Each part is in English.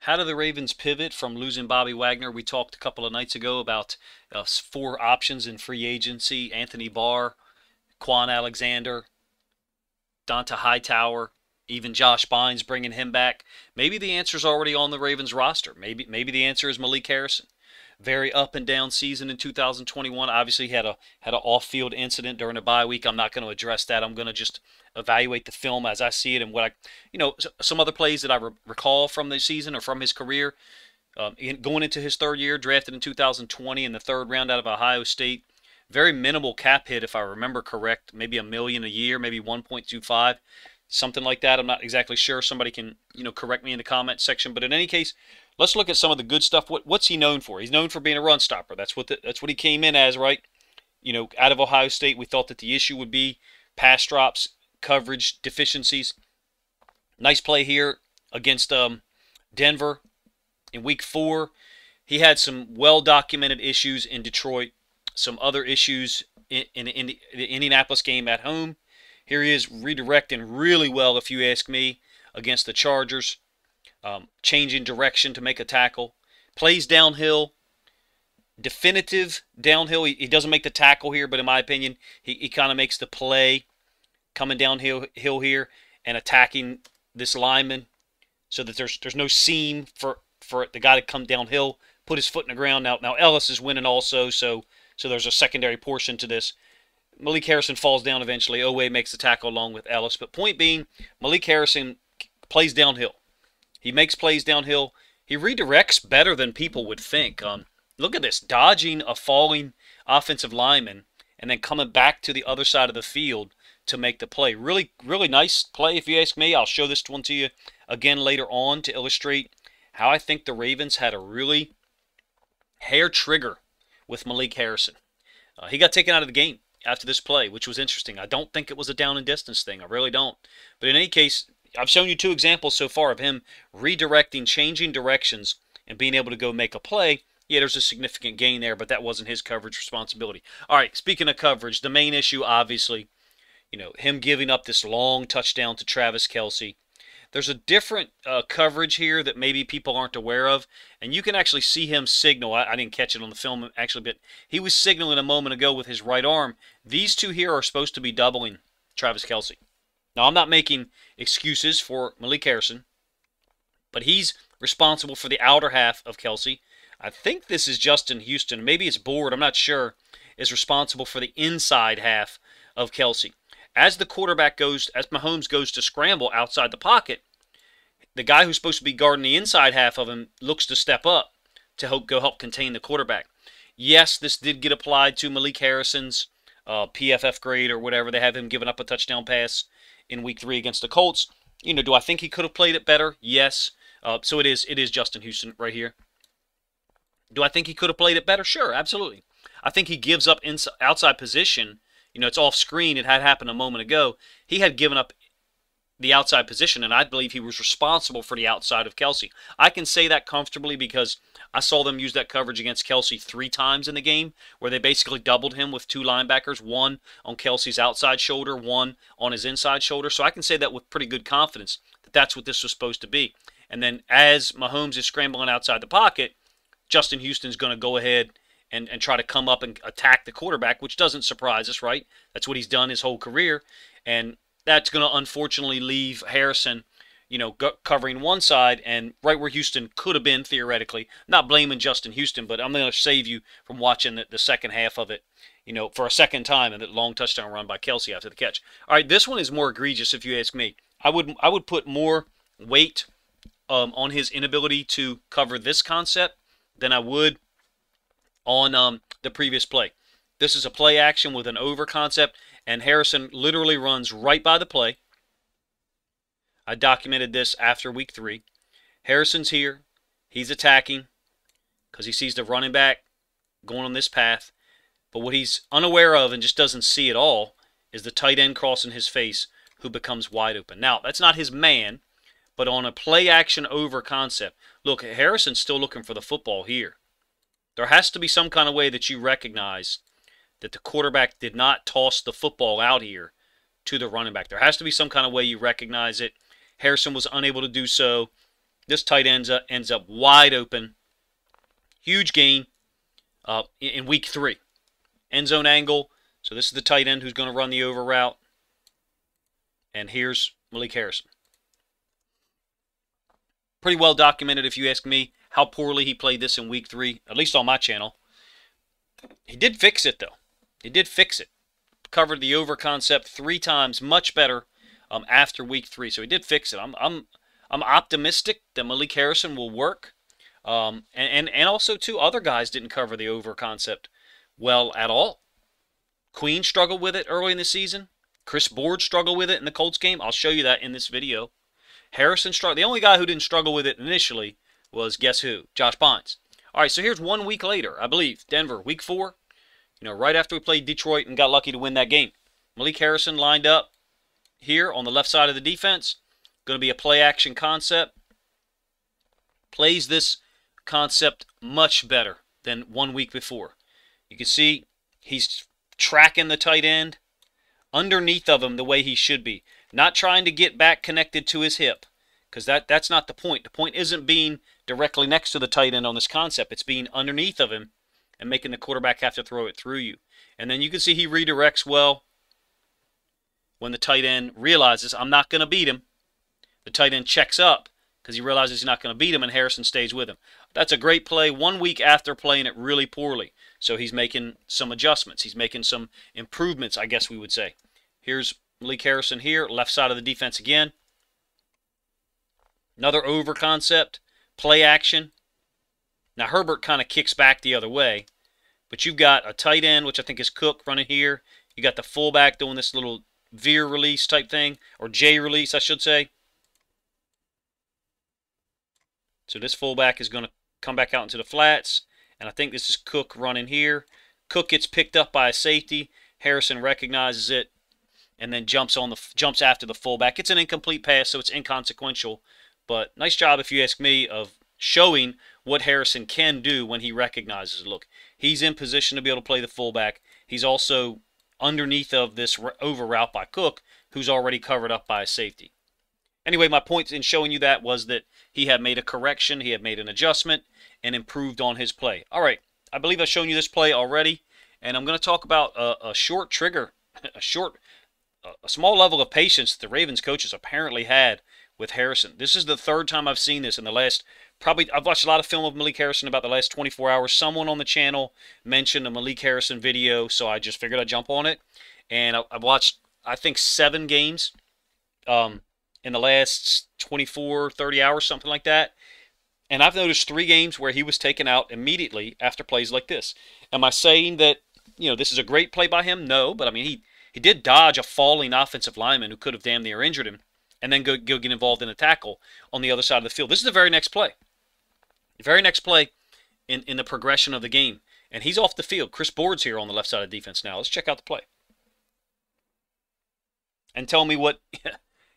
How do the Ravens pivot from losing Bobby Wagner? We talked a couple of nights ago about four options in free agency: Anthony Barr, Quan Alexander, Donta Hightower, even Josh Bynes, bringing him back. Maybe the answer's already on the Ravens roster. Maybe the answer is Malik Harrison. Very up and down season in 2021. Obviously had an off-field incident during a bye week. I'm not going to address that. I'm going to just evaluate the film as I see it and what some other plays that I recall from the season or from his career. Going into his third year, drafted in 2020 in the third round out of Ohio State. Very minimal cap hit, if I remember correct. Maybe $1 million a year, maybe 1.25, something like that. I'm not exactly sure. Somebody can correct me in the comment section. But in any case, let's look at some of the good stuff. What's he known for? He's known for being a run stopper. That's what he came in as, right? Out of Ohio State, we thought that the issue would be pass drops, coverage deficiencies. Nice play here against Denver in Week 4. He had some well-documented issues in Detroit. Some other issues in the Indianapolis game at home. Here he is redirecting really well, if you ask me, against the Chargers. Changing direction to make a tackle. Plays downhill. Definitive downhill. He doesn't make the tackle here, but in my opinion, he kind of makes the play coming downhill here and attacking this lineman so that there's no seam for the guy to come downhill, put his foot in the ground. Now Ellis is winning also, so there's a secondary portion to this. Malik Harrison falls down eventually. Owe makes the tackle along with Ellis. But point being, Malik Harrison plays downhill. He makes plays downhill. He redirects better than people would think. Look at this, dodging a falling offensive lineman and then coming back to the other side of the field to make the play. Really, really nice play, if you ask me. I'll show this one to you again later on to illustrate how I think the Ravens had a really hair trigger with Malik Harrison. He got taken out of the game after this play, which was interesting. I don't think it was a down and distance thing. I really don't. But in any case, I've shown you two examples so far of him redirecting, changing directions, and being able to go make a play. Yeah, there's a significant gain there, but that wasn't his coverage responsibility. All right, speaking of coverage, the main issue, obviously, him giving up this long touchdown to Travis Kelce. There's a different coverage here that maybe people aren't aware of, and you can actually see him signal. I didn't catch it on the film, actually, but he was signaling a moment ago with his right arm. These two here are supposed to be doubling Travis Kelce. Now, I'm not making excuses for Malik Harrison, but he's responsible for the outer half of Kelce. I think this is Justin Houston. Maybe it's Board, I'm not sure, is responsible for the inside half of Kelce. As the quarterback goes, as Mahomes goes to scramble outside the pocket, the guy who's supposed to be guarding the inside half of him looks to step up to help contain the quarterback. Yes, this did get applied to Malik Harrison's PFF grade or whatever. They have him giving up a touchdown pass in Week 3 against the Colts. Do I think he could have played it better? Yes. So it is Justin Houston right here. Do I think he could have played it better? Sure, absolutely. I think he gives up outside position. It's off screen. It had happened a moment ago. He had given up the outside position, and I believe he was responsible for the outside of Kelce. I can say that comfortably because I saw them use that coverage against Kelce 3 times in the game, where they basically doubled him with 2 linebackers, one on Kelce's outside shoulder, one on his inside shoulder. So I can say that with pretty good confidence that that's what this was supposed to be. And then as Mahomes is scrambling outside the pocket, Justin Houston's going to go ahead and try to come up and attack the quarterback, which doesn't surprise us, right? That's what he's done his whole career. And that's going to unfortunately leave Harrison, covering one side and right where Houston could have been theoretically. Not blaming Justin Houston, but I'm going to save you from watching the second half of it, for a second time, and that long touchdown run by Kelce after the catch. All right, this one is more egregious if you ask me. I would put more weight on his inability to cover this concept than I would on the previous play. This is a play action with an over concept, and Harrison literally runs right by the play. I documented this after Week 3. Harrison's here. He's attacking because he sees the running back going on this path. But what he's unaware of and just doesn't see at all is the tight end crossing his face who becomes wide open. Now, that's not his man, but on a play action over concept, look, Harrison's still looking for the football here. There has to be some kind of way that you recognize that the quarterback did not toss the football out here to the running back. There has to be some kind of way you recognize it. Harrison was unable to do so. This tight end ends up wide open. Huge gain in week 3. End zone angle. So this is the tight end who's going to run the over route. And here's Malik Harrison. Pretty well documented, if you ask me, how poorly he played this in week 3, at least on my channel. He did fix it, though. He did fix it. Covered the over concept 3 times, much better after week 3. So he did fix it. I'm optimistic that Malik Harrison will work. And also, too, other guys didn't cover the over concept well at all. Queen struggled with it early in the season. Chris Board struggled with it in the Colts game. I'll show you that in this video. Harrison struggled. The only guy who didn't struggle with it initially was, guess who? Josh Bynes. All right, so here's 1 week later, I believe. Denver, week 4. You know, right after we played Detroit and got lucky to win that game. Malik Harrison lined up here on the left side of the defense. Going to be a play-action concept. Plays this concept much better than 1 week before. You can see he's tracking the tight end underneath of him the way he should be. Not trying to get back connected to his hip, because that's not the point. The point isn't being directly next to the tight end on this concept. It's being underneath of him and making the quarterback have to throw it through you. And then you can see he redirects well when the tight end realizes, I'm not going to beat him. The tight end checks up because he realizes he's not going to beat him, and Harrison stays with him. That's a great play 1 week after playing it really poorly. So he's making some adjustments. He's making some improvements, I guess we would say. Here's Malik Harrison here, left side of the defense again. Another over concept, play action. Now Herbert kind of kicks back the other way, but you've got a tight end, which I think is Cook, running here. You got the fullback doing this little veer release type thing, or J release, I should say. So this fullback is going to come back out into the flats, and I think this is Cook running here. Cook gets picked up by a safety. Harrison recognizes it and then jumps after the fullback. It's an incomplete pass, so it's inconsequential. But nice job, if you ask me, of showing what Harrison can do when he recognizes it. Look, he's in position to be able to play the fullback. He's also underneath of this over route by Cook, who's already covered up by a safety. Anyway, my point in showing you that was that he had made a correction, he had made an adjustment, and improved on his play. All right, I believe I've shown you this play already, and I'm going to talk about a short trigger, a small level of patience that the Ravens coaches apparently had with Harrison. This is the 3rd time I've seen this in the last, I've watched a lot of film of Malik Harrison about the last 24 hours. Someone on the channel mentioned a Malik Harrison video, so I just figured I'd jump on it. And I've watched, I think, 7 games in the last 24, 30 hours, something like that. And I've noticed 3 games where he was taken out immediately after plays like this. Am I saying that, you know, this is a great play by him? No, but I mean, he did dodge a falling offensive lineman who could have damn near injured him, and then go get involved in a tackle on the other side of the field. This is the very next play. The very next play in the progression of the game. And he's off the field. Chris Board's here on the left side of defense now. Let's check out the play. And tell me what...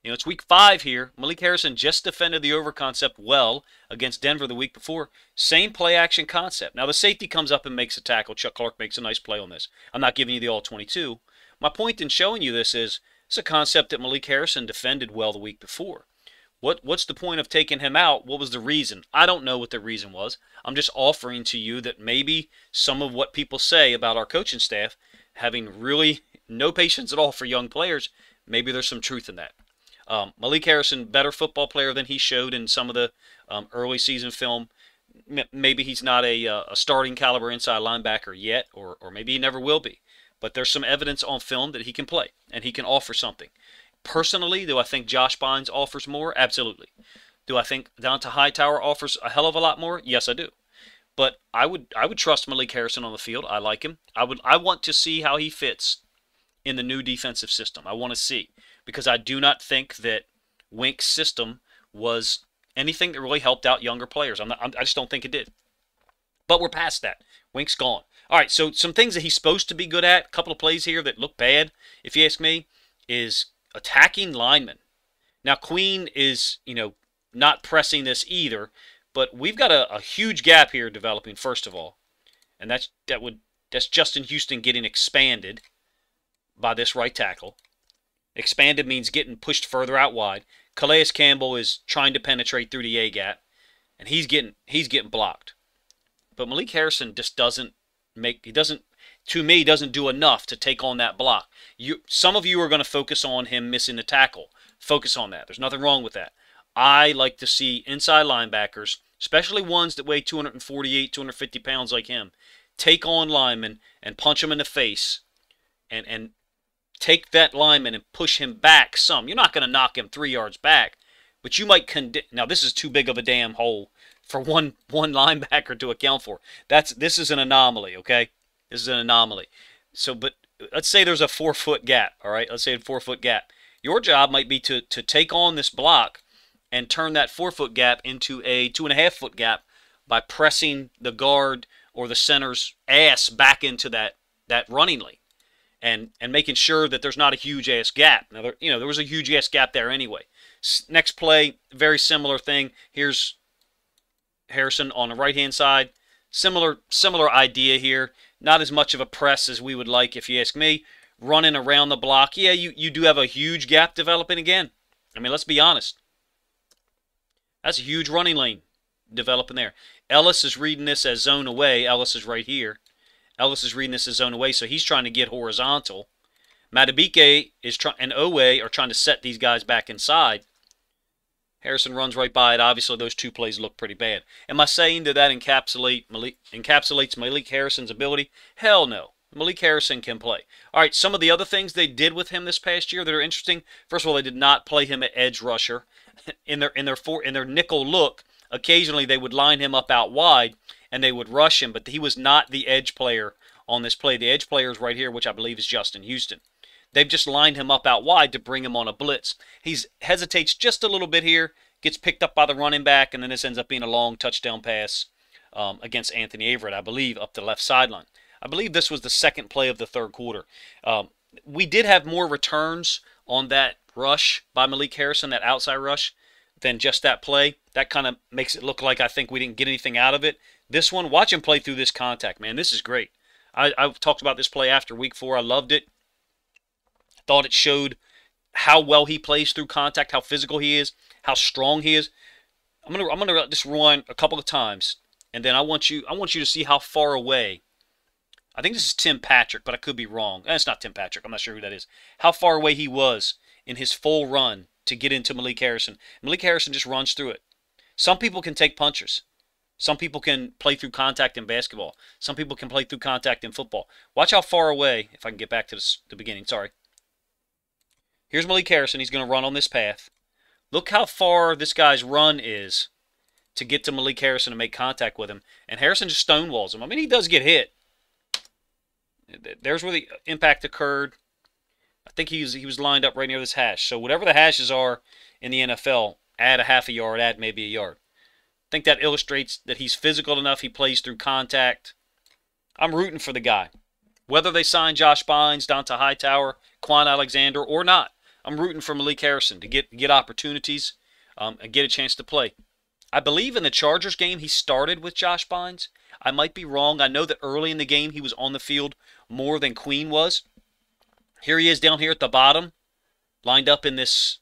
You know, it's week 5 here. Malik Harrison just defended the over concept well against Denver the week before. Same play-action concept. Now, the safety comes up and makes a tackle. Chuck Clark makes a nice play on this. I'm not giving you the all-22. My point in showing you this is it's a concept that Malik Harrison defended well the week before. What's the point of taking him out? What was the reason? I don't know what the reason was. I'm just offering to you that maybe some of what people say about our coaching staff having really no patience at all for young players, maybe there's some truth in that. Malik Harrison, better football player than he showed in some of the early season film. Maybe he's not a starting caliber inside linebacker yet, or maybe he never will be. But there's some evidence on film that he can play, and he can offer something. Personally, do I think Josh Bynes offers more? Absolutely. Do I think Donta Hightower offers a hell of a lot more? Yes, I do. But I would trust Malik Harrison on the field. I like him. I want to see how he fits in the new defensive system. I want to see. Because I do not think that Wink's system was anything that really helped out younger players. I just don't think it did. But we're past that. Wink's gone. All right, so some things that he's supposed to be good at, a couple of plays here that look bad, if you ask me, is attacking linemen. Now, Queen is, you know, not pressing this either, but we've got a huge gap here developing, first of all. And that's Justin Houston getting expanded by this right tackle. Expanded means getting pushed further out wide. Calais Campbell is trying to penetrate through the A gap, and he's getting blocked. But Malik Harrison just doesn't do enough to take on that block. Some of you are going to focus on him missing the tackle. Focus on that. There's nothing wrong with that. I like to see inside linebackers, especially ones that weigh 248, 250 pounds like him, take on linemen and punch him in the face and take that lineman and push him back some. You're not going to knock him 3 yards back, but you might now this is too big of a damn hole for one linebacker to account for. This is an anomaly, okay? This is an anomaly. So, but let's say there's a 4-foot gap, all right? Let's say a 4-foot gap. Your job might be to take on this block and turn that 4-foot gap into a 2.5-foot gap by pressing the guard or the center's ass back into that running lane and making sure that there's not a huge ass gap. Now, there was a huge ass gap there anyway. Next play, very similar thing. Here's Harrison on the right-hand side. Similar idea here. Not as much of a press as we would like, if you ask me. Running around the block. Yeah, you do have a huge gap developing again. I mean, let's be honest. That's a huge running lane developing there. Ellis is reading this as zone away. Ellis is right here. Ellis is reading this as zone away, so he's trying to get horizontal. Matabike and Owe are trying to set these guys back inside. Harrison runs right by it. Obviously, those two plays look pretty bad. Am I saying that encapsulates Malik Harrison's ability? Hell no. Malik Harrison can play. All right, some of the other things they did with him this past year that are interesting. First of all, they did not play him at edge rusher. In their nickel look, occasionally they would line him up out wide and they would rush him, but he was not the edge player on this play. The edge player is right here, which I believe is Justin Houston. They've just lined him up out wide to bring him on a blitz. He hesitates just a little bit here, gets picked up by the running back, and then this ends up being a long touchdown pass against Anthony Averett, I believe, up the left sideline. I believe this was the second play of the third quarter. We did have more returns on that rush by Malik Harrison, that outside rush, than just that play. That kind of makes it look like I think we didn't get anything out of it. This one, watch him play through this contact, man. This is great. I talked about this play after week 4. I loved it. Thought it showed how well he plays through contact, how physical he is, how strong he is. I'm gonna just rewind a couple of times, and then I want you to see how far away. I think this is Tim Patrick, but I could be wrong. It's not Tim Patrick. I'm not sure who that is. How far away he was in his full run to get into Malik Harrison. Malik Harrison just runs through it. Some people can take punches. Some people can play through contact in basketball. Some people can play through contact in football. Watch how far away, if I can get back to the beginning, sorry. Here's Malik Harrison. He's going to run on this path. Look how far this guy's run is to get to Malik Harrison to make contact with him. And Harrison just stonewalls him. I mean, he does get hit. There's where the impact occurred. I think he was lined up right near this hash. So whatever the hashes are in the NFL, add a half a yard, add maybe a yard. I think that illustrates that he's physical enough. He plays through contact. I'm rooting for the guy. Whether they sign Josh Bynes, Donta Hightower, Quan Alexander, or not, I'm rooting for Malik Harrison to get opportunities and get a chance to play. I believe in the Chargers game he started with Josh Bynes. I might be wrong. I know that early in the game he was on the field more than Queen was. Here he is down here at the bottom, lined up in this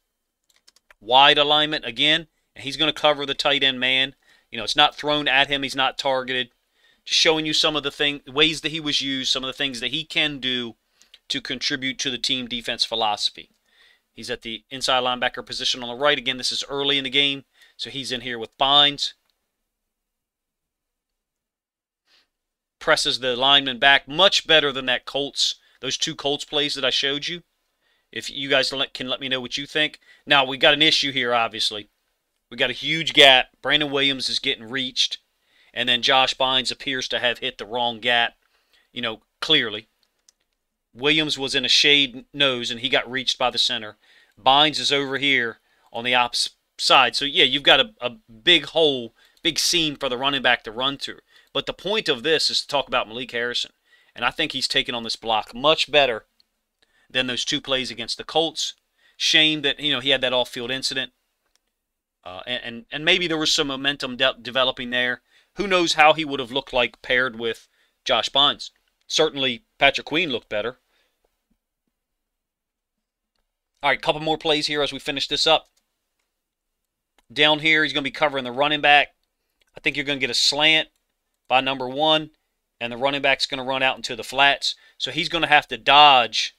wide alignment again, and he's going to cover the tight end man. You know, it's not thrown at him. He's not targeted. Just showing you some of the ways that he was used, some of the things that he can do to contribute to the team defense philosophy. He's at the inside linebacker position on the right. Again, this is early in the game, so he's in here with Bynes. Presses the lineman back much better than those two Colts plays that I showed you. If you guys can let me know what you think. Now, we got an issue here, obviously. We got a huge gap. Brandon Williams is getting reached. And then Josh Bynes appears to have hit the wrong gap, clearly. Williams was in a shade nose, and he got reached by the center. Bynes is over here on the opposite side. So, yeah, you've got a big hole, big seam for the running back to run through. But the point of this is to talk about Malik Harrison. And I think he's taken on this block much better than those two plays against the Colts. Shame that, he had that off-field incident. And maybe there was some momentum developing there. Who knows how he would have looked like paired with Josh Bynes. Certainly, Patrick Queen looked better. All right, couple more plays here as we finish this up. Down here, he's going to be covering the running back. I think you're going to get a slant by number 1, and the running back's going to run out into the flats. So he's going to have to dodge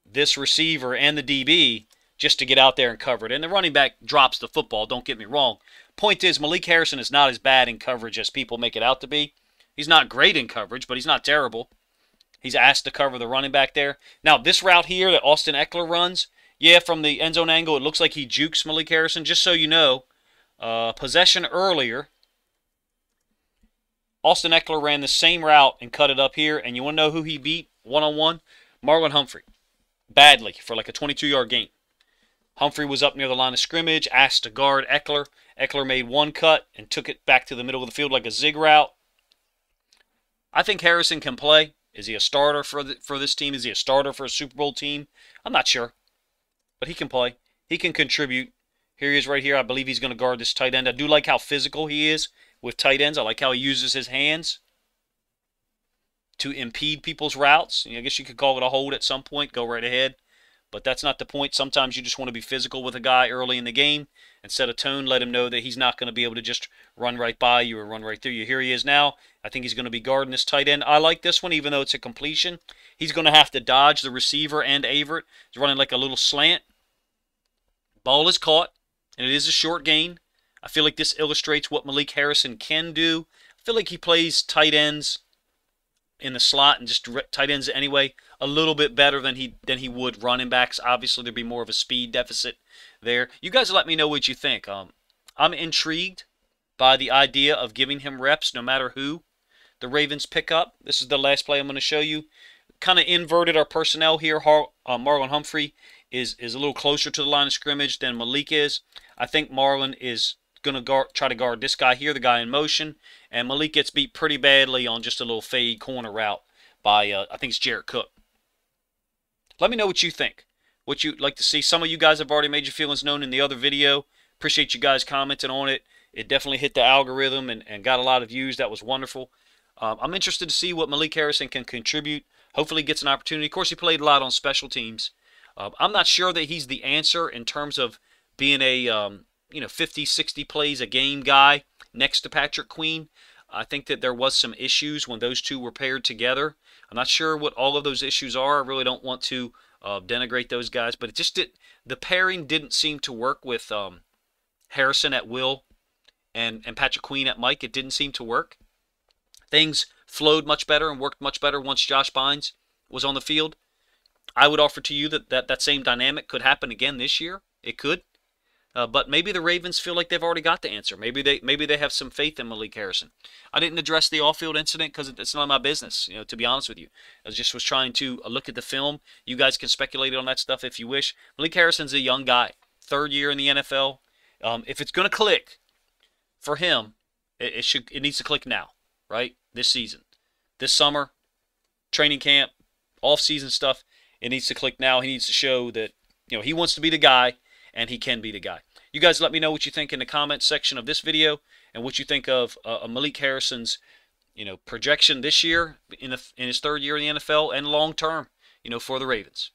this receiver and the DB just to get out there and cover it. And the running back drops the football, don't get me wrong. Point is, Malik Harrison is not as bad in coverage as people make it out to be. He's not great in coverage, but he's not terrible. He's asked to cover the running back there. Now, this route here that Austin Eckler runs, yeah, from the end zone angle, it looks like he jukes Malik Harrison. Just so you know, possession earlier, Austin Eckler ran the same route and cut it up here. And you want to know who he beat one-on-one? Marlon Humphrey. Badly, for like a 22-yard gain. Humphrey was up near the line of scrimmage, asked to guard Eckler. Eckler made one cut and took it back to the middle of the field like a zig route. I think Harrison can play. Is he a starter for this team? Is he a starter for a Super Bowl team? I'm not sure. But he can play. He can contribute. Here he is right here. I believe he's going to guard this tight end. I do like how physical he is with tight ends. I like how he uses his hands to impede people's routes. I guess you could call it a hold at some point. Go right ahead. But that's not the point. Sometimes you just want to be physical with a guy early in the game and set a tone, let him know that he's not going to be able to just run right by you or run right through you. Here he is now. I think he's going to be guarding this tight end. I like this one, even though it's a completion. He's going to have to dodge the receiver and Averett. He's running like a little slant. Ball is caught, and it is a short gain. I feel like this illustrates what Malik Harrison can do. I feel like he plays tight ends in the slot and just tight ends anyway a little bit better than he would running backs. Obviously, there'd be more of a speed deficit there. You guys let me know what you think. I'm intrigued by the idea of giving him reps no matter who the Ravens pick up. This is the last play I'm going to show you. Kind of inverted our personnel here. Marlon Humphrey is a little closer to the line of scrimmage than Malik is. I think Marlon is going to try to guard this guy here, the guy in motion, and Malik gets beat pretty badly on just a little fade corner route by, I think it's Jared Cook. Let me know what you think, what you'd like to see. Some of you guys have already made your feelings known in the other video. Appreciate you guys commenting on it. It definitely hit the algorithm and got a lot of views. That was wonderful. I'm interested to see what Malik Harrison can contribute. Hopefully he gets an opportunity. Of course, he played a lot on special teams. I'm not sure that he's the answer in terms of being a 50, 60 plays a game guy next to Patrick Queen. I think that there was some issues when those two were paired together. I'm not sure what all of those issues are. I really don't want to denigrate those guys, but the pairing didn't seem to work with Harrison at will and Patrick Queen at Mike. It didn't seem to work. Things flowed much better and worked much better once Josh Bynes was on the field. I would offer to you that same dynamic could happen again this year. It could. But maybe the Ravens feel like they've already got the answer. Maybe they have some faith in Malik Harrison. I didn't address the off-field incident because it's not my business, to be honest with you. I just was trying to look at the film. You guys can speculate on that stuff if you wish. Malik Harrison's a young guy, 3rd year in the NFL. If it's going to click for him, it needs to click now, right? This season, this summer, training camp, off-season stuff. It needs to click now. He needs to show that he wants to be the guy. And he can be the guy. You guys let me know what you think in the comments section of this video and what you think of Malik Harrison's, projection this year in his 3rd year in the NFL and long term, for the Ravens.